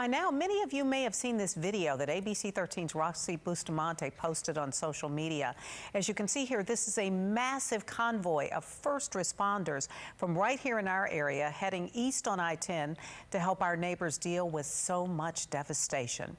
By now, many of you may have seen this video that ABC 13's Roxie Bustamante posted on social media. As you can see here, this is a massive convoy of first responders from right here in our area heading east on I-10 to help our neighbors deal with so much devastation.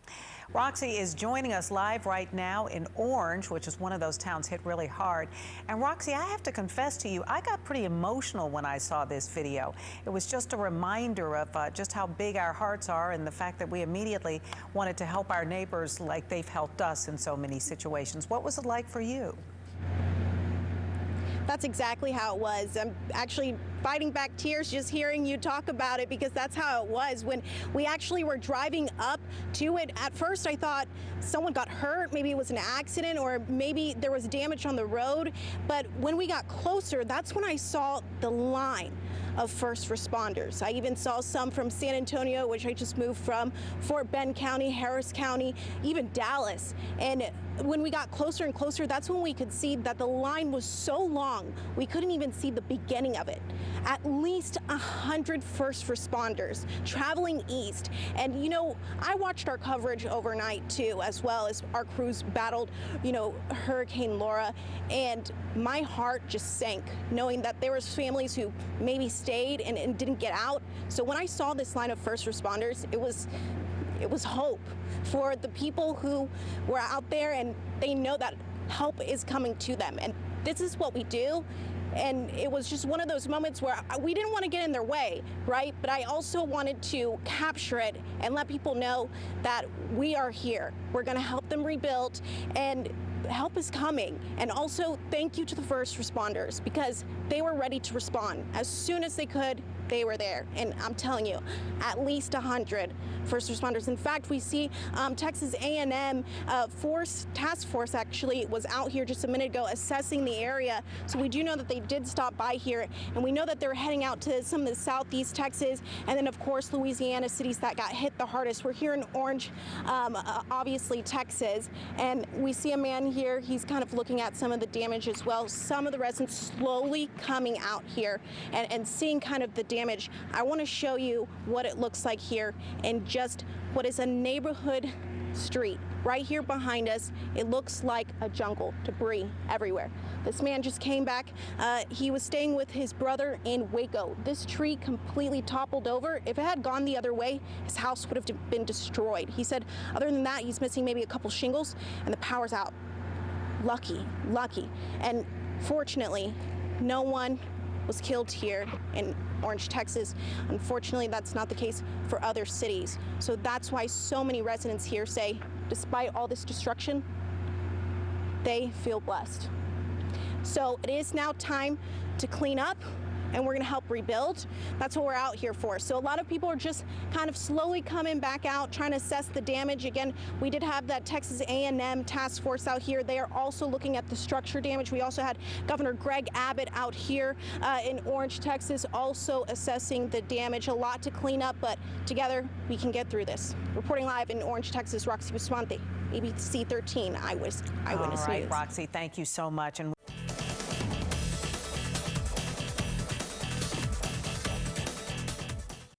Roxie is joining us live right now in Orange, which is one of those towns hit really hard. And Roxie, I have to confess to you, I got pretty emotional when I saw this video. It was just a reminder of just how big our hearts are and the fact that we immediately wanted to help our neighbors like they've helped us in so many situations. What was it like for you? That's exactly how it was. I'm actually fighting back tears just hearing you talk about it, because that's how it was when we actually were driving up to it. At first I thought someone got hurt, maybe it was an accident, or maybe there was damage on the road. But when we got closer, that's when I saw the line of first responders. I even saw some from San Antonio, which I just moved from, Fort Bend County, Harris County, even Dallas. And when we got closer and closer, that's when we could see that the line was so long, we couldn't even see the beginning of it. At least 100 first responders traveling east. And, you know, I watched our coverage overnight, too, as well as our crews battled, Hurricane Laura. And my heart just sank, knowing that there was families who maybe stayed and didn't get out. So when I saw this line of first responders, it was hope for the people who were out there, and they know that help is coming to them. And this is what we do. And it was just one of those moments where we didn't want to get in their way, right? But I also wanted to capture it and let people know that we are here. We're going to help them rebuild, and help is coming. And also thank you to the first responders, because they were ready to respond. As soon as they could, they were there. And I'm telling you, at least 100 first responders. In fact, we see Texas A&M task force actually was out here just a minute ago assessing the area. So we do know that they did stop by here, and we know that they're heading out to some of the southeast Texas, and then of course Louisiana, cities that got hit the hardest. We're here in Orange, obviously Texas, and we see a man here. He's kind of looking at some of the damage as well. Some of the residents slowly coming out here and seeing kind of the damage. I want to show you what it looks like here in just what is a neighborhood street. Right here behind us, it looks like a jungle, debris everywhere. This man just came back. He was staying with his brother in Waco. This tree completely toppled over. If it had gone the other way, his house would have been destroyed. He said other than that, he's missing maybe a couple shingles, and the power's out. Lucky. And fortunately, no one was killed here in Orange, Texas. Unfortunately, that's not the case for other cities. So that's why so many residents here say, despite all this destruction, they feel blessed. So it is now time to clean up, and we're going to help rebuild. That's what we're out here for. So a lot of people are just kind of slowly coming back out, trying to assess the damage. Again, we did have that Texas A&M task force out here. They are also looking at the structure damage. We also had Governor Greg Abbott out here in Orange, Texas, also assessing the damage. A lot to clean up, but together we can get through this. Reporting live in Orange, Texas, Roxie Bustamante, ABC 13 Eyewitness All right, News. Roxie, thank you so much. And